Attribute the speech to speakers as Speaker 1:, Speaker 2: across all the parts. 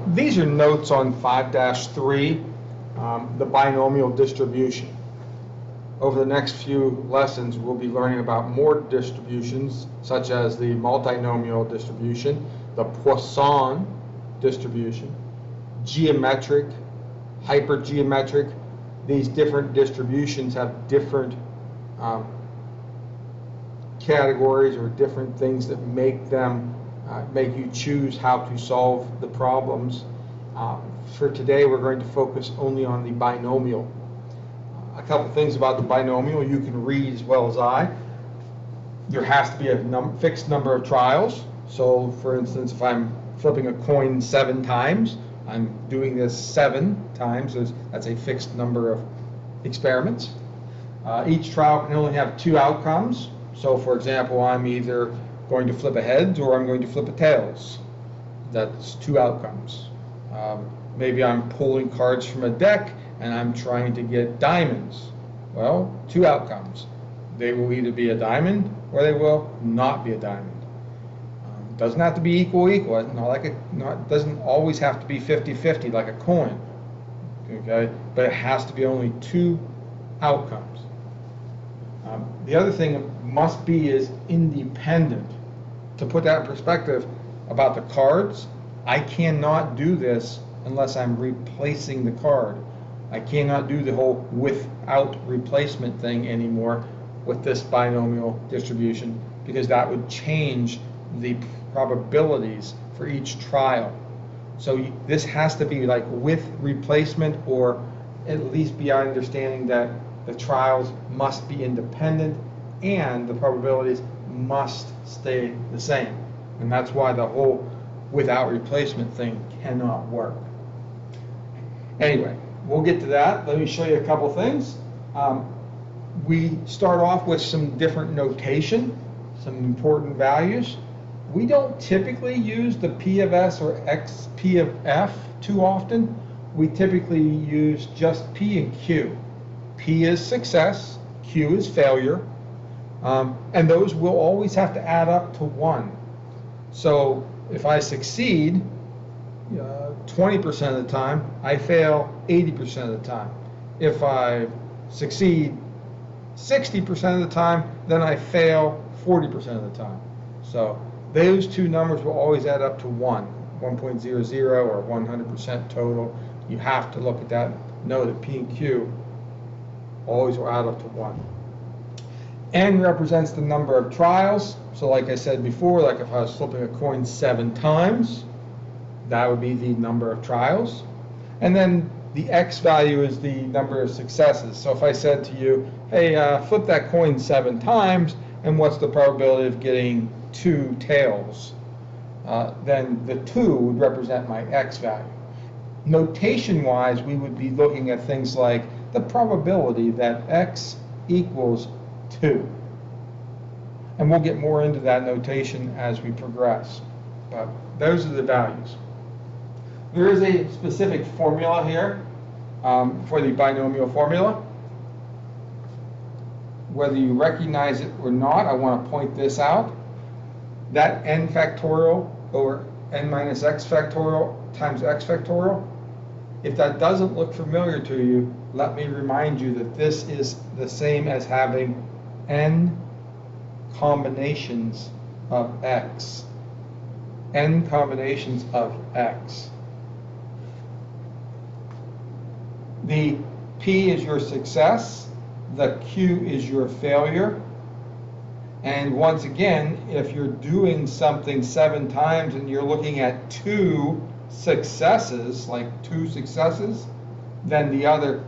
Speaker 1: These are notes on 5-3, the binomial distribution. Over the next few lessons, we'll be learning about more distributions, such as the multinomial distribution, the Poisson distribution, geometric, hypergeometric. These different distributions have different categories or different things that make them make you choose how to solve the problems. For today, we're going to focus only on the binomial. A couple things about the binomial you can read as well as I. There has to be a fixed number of trials. So, for instance, if I'm flipping a coin 7 times, I'm doing this 7 times. That's a fixed number of experiments. Each trial can only have 2 outcomes. So, for example, I'm either going to flip a heads or I'm going to flip a tails. That's 2 outcomes. Maybe I'm pulling cards from a deck and I'm trying to get diamonds. Well, 2 outcomes. They will either be a diamond or they will not be a diamond. Doesn't have to be equal. It doesn't always have to be 50-50 like a coin. Okay, but it has to be only 2 outcomes. The other thing it must be is independent. To put that in perspective about the cards, I cannot do this unless I'm replacing the card. I cannot do the whole without replacement thing anymore with this binomial distribution, because that would change the probabilities for each trial. So this has to be like with replacement, or at least be our understanding that the trials must be independent and the probabilities must stay the same. And that's why the whole without replacement thing cannot work. Anyway, we'll get to that. Let me show you a couple things. We start off with some different notation, some important values. We don't typically use the P of S or X P of F too often. We typically use just P and Q. P is success, Q is failure, and those will always have to add up to 1. So if I succeed 20% of the time, I fail 80% of the time. If I succeed 60% of the time, then I fail 40% of the time. So those 2 numbers will always add up to 1.00 or 100% total. You have to look at that and know that P and Q always will add up to 1. N represents the number of trials. So like I said before, like if I was flipping a coin 7 times, that would be the number of trials. And then the X value is the number of successes. So if I said to you, hey, flip that coin 7 times, and what's the probability of getting 2 tails? Then the 2 would represent my X value. Notation-wise, we would be looking at things like the probability that X equals 2. And we'll get more into that notation as we progress. But those are the values. There is a specific formula here for the binomial formula. Whether you recognize it or not, I want to point this out. That n factorial over n minus x factorial times x factorial, if that doesn't look familiar to you, let me remind you that this is the same as having n combinations of x. N combinations of x. The P is your success, the Q is your failure, and once again, if you're doing something 7 times and you're looking at 2 successes, like 2 successes, then the other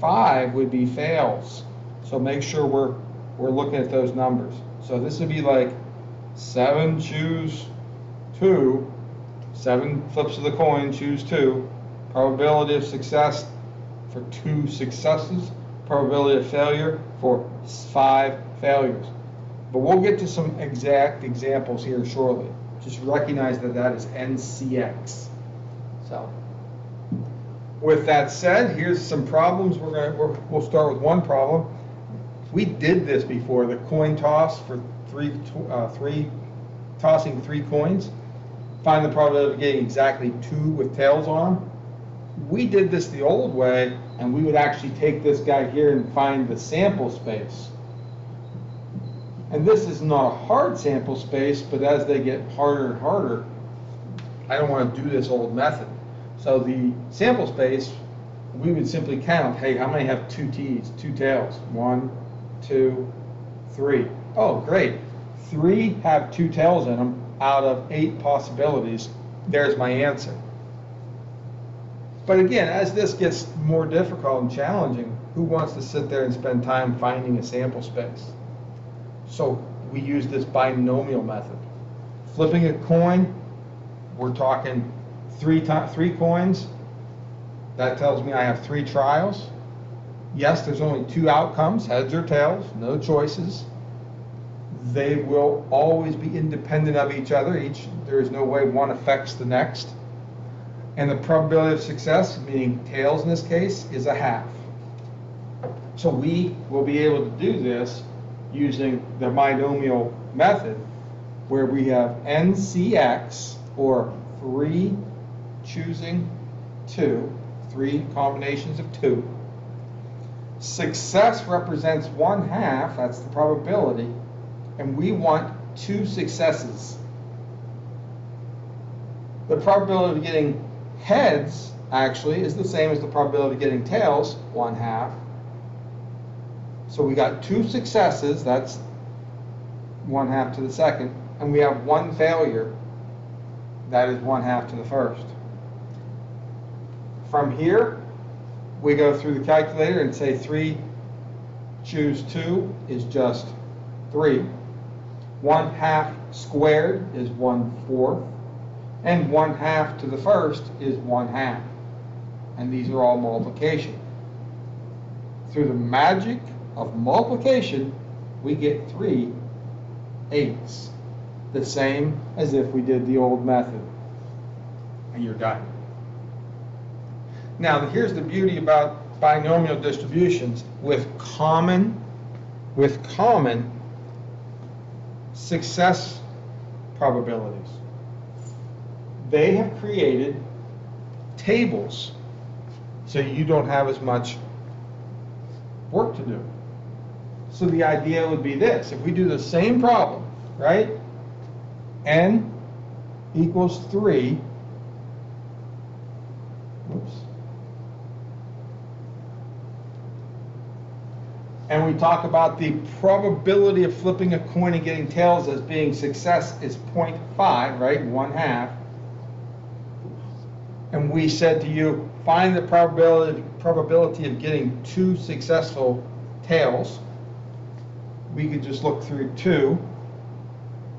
Speaker 1: 5 would be fails. So make sure we're looking at those numbers. So this would be like 7 choose 2, 7 flips of the coin, choose 2, probability of success for 2 successes, probability of failure for 5 failures. But we'll get to some exact examples here shortly. Just recognize that that is NCX. So, with that said, here's some problems. We'll start with one problem. We did this before, the coin toss for tossing 3 coins. find the probability of getting exactly 2 with tails on them. We did this the old way, and we would actually take this guy here and find the sample space. And this is not a hard sample space, but as they get harder and harder, I don't want to do this old method. So the sample space, we would simply count, hey, how many have 2 tails? 1, 2, 3. Oh, great. 3 have 2 tails in them out of 8 possibilities. There's my answer. But again, as this gets more difficult and challenging, who wants to sit there and spend time finding a sample space? So we use this binomial method. Flipping a coin, we're talking 3 coins. That tells me I have 3 trials. Yes, there's only 2 outcomes, heads or tails, no choices. They will always be independent of each other. There is no way one affects the next. And the probability of success, meaning tails in this case, is a half. So we will be able to do this using the binomial method, where we have NCX, or 3 choosing 2, 3 combinations of 2. Success represents 1/2, that's the probability, and we want 2 successes. The probability of getting heads actually is the same as the probability of getting tails, 1/2. So we got 2 successes, that's 1/2 to the second, and we have 1 failure, that is 1/2 to the first. From here, we go through the calculator and say 3 choose 2 is just 3. 1/2 squared is 1/4. And 1/2 to the first is 1/2. And these are all multiplication. Through the magic of multiplication, we get 3 8s. The same as if we did the old method. And you're done. Now, here's the beauty about binomial distributions with common success probabilities. They have created tables so you don't have as much work to do. So the idea would be this: if we do the same problem, right? N equals 3. Oops. And we talk about the probability of flipping a coin and getting tails as being success is 0.5, right? 1/2. And we said to you, find the probability of getting 2 successful tails. We could just look through 2.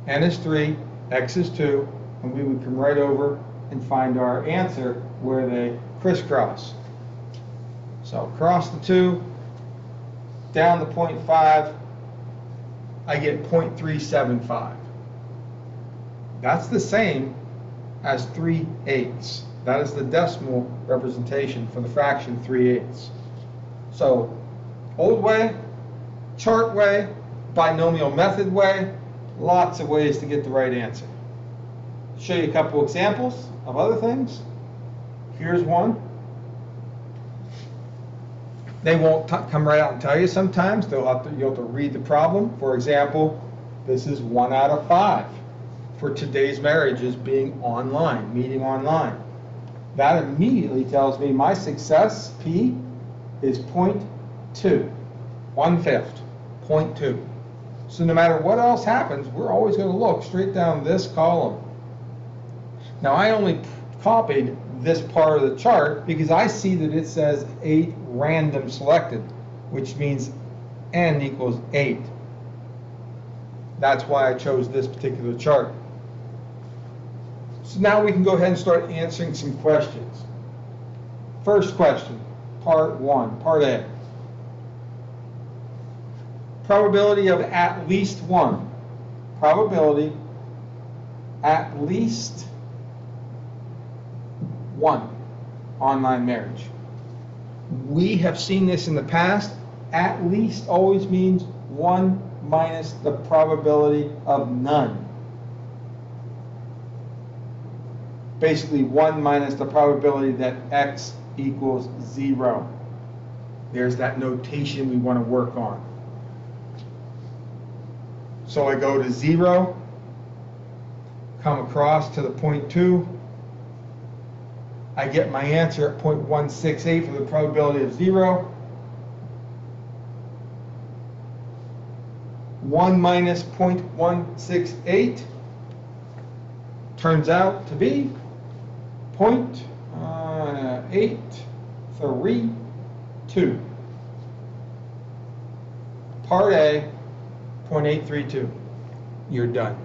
Speaker 1: N is 3, X is 2, and we would come right over and find our answer where they crisscross. So cross the 2, down the 0.5, I get 0.375. That's the same as 3 8s. That is the decimal representation for the fraction 3 8s. So, old way, chart way, binomial method way, lots of ways to get the right answer. Show you a couple examples of other things. Here's one. They won't come right out and tell you sometimes. You'll have to read the problem. For example, this is 1 out of 5 for today's marriages being online, meeting online. That immediately tells me my success, P, is 0.2. 1 failed, 0.2. So no matter what else happens, we're always going to look straight down this column. Now I only copied this part of the chart because I see that it says 8 random selected, which means N equals 8. That's why I chose this particular chart. So now we can go ahead and start answering some questions. First question, part 1, part A. Probability of at least 1. Probability at least 1 online marriage. We have seen this in the past. At least always means 1 minus the probability of none. basically 1 minus the probability that x equals 0. There's that notation we want to work on. So I go to 0, come across to the 0.2. I get my answer at 0.168 for the probability of 0. 1 minus 0.168 turns out to be 0.832. Part A, 0.832. You're done.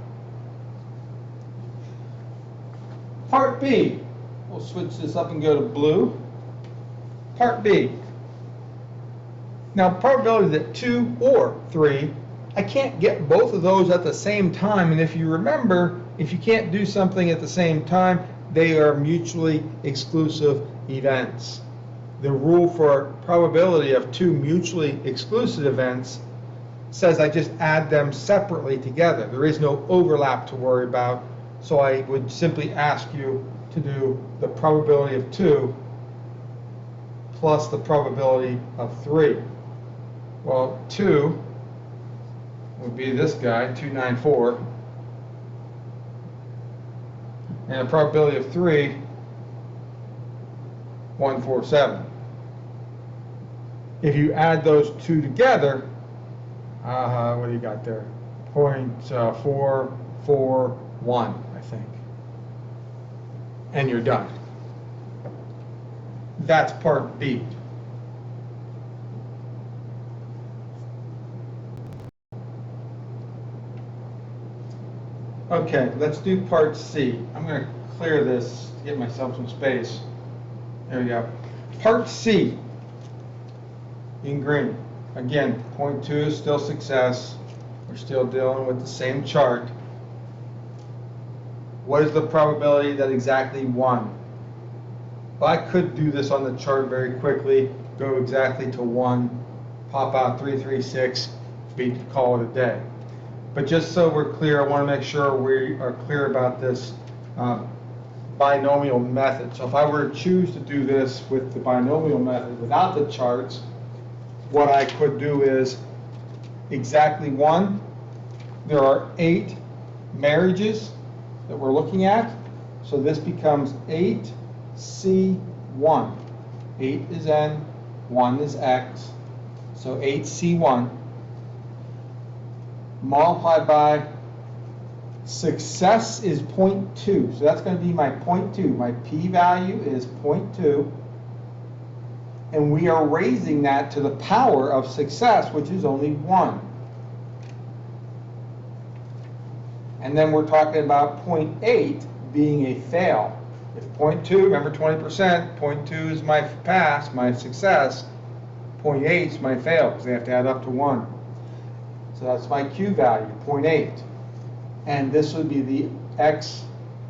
Speaker 1: Part B. We'll switch this up and go to blue. Part B. Now, probability that 2 or 3, I can't get both of those at the same time. And if you remember, if you can't do something at the same time, they are mutually exclusive events. The rule for probability of 2 mutually exclusive events says I just add them separately together. There is no overlap to worry about. So I would simply ask you to do the probability of 2 plus the probability of 3. Well, 2 would be this guy, 294. And the probability of 3, 147. If you add those two together, what do you got there? 0.441, I think. And you're done. That's part B. Okay, let's do part C. I'm going to clear this to get myself some space. There we go. Part C in green. Again, 0.2 is still success. We're still dealing with the same chart. What is the probability that exactly 1? Well, I could do this on the chart very quickly, go exactly to 1, pop out 336, call it a day. But just so we're clear, I want to make sure we are clear about this binomial method. So if I were to choose to do this with the binomial method without the charts, what I could do is exactly 1. There are 8 marriages that we're looking at. So this becomes 8C1. 8 is N, 1 is X. So 8C1 multiplied by success is 0.2. So that's going to be my 0.2. My p-value is 0.2. And we are raising that to the power of success, which is only 1. And then we're talking about 0.8 being a fail. If 0.2, remember 20%, 0.2 is my pass, my success, 0.8 is my fail, because they have to add up to 1. So that's my Q value, 0.8. And this would be the X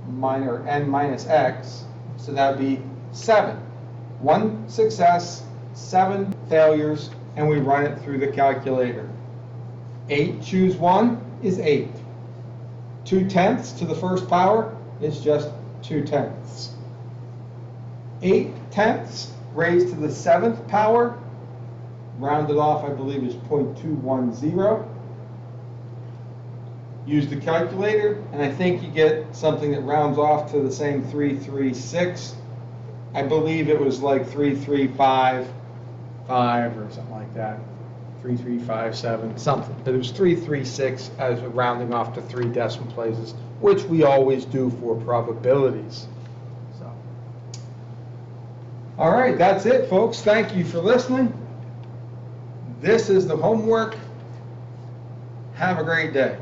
Speaker 1: minus N minus X, so that would be 7. 1 success, 7 failures, and we run it through the calculator. 8 choose 1 is 8. 2/10 to the first power is just 2/10. 8/10 raised to the 7th power, rounded off I believe is 0.210. Use the calculator, and I think you get something that rounds off to the same 336. I believe it was like 3355 or something like that. 3357, something. But it was 336 as a rounding off to 3 decimal places, which we always do for probabilities. So, all right, that's it, folks. Thank you for listening. This is the homework. Have a great day.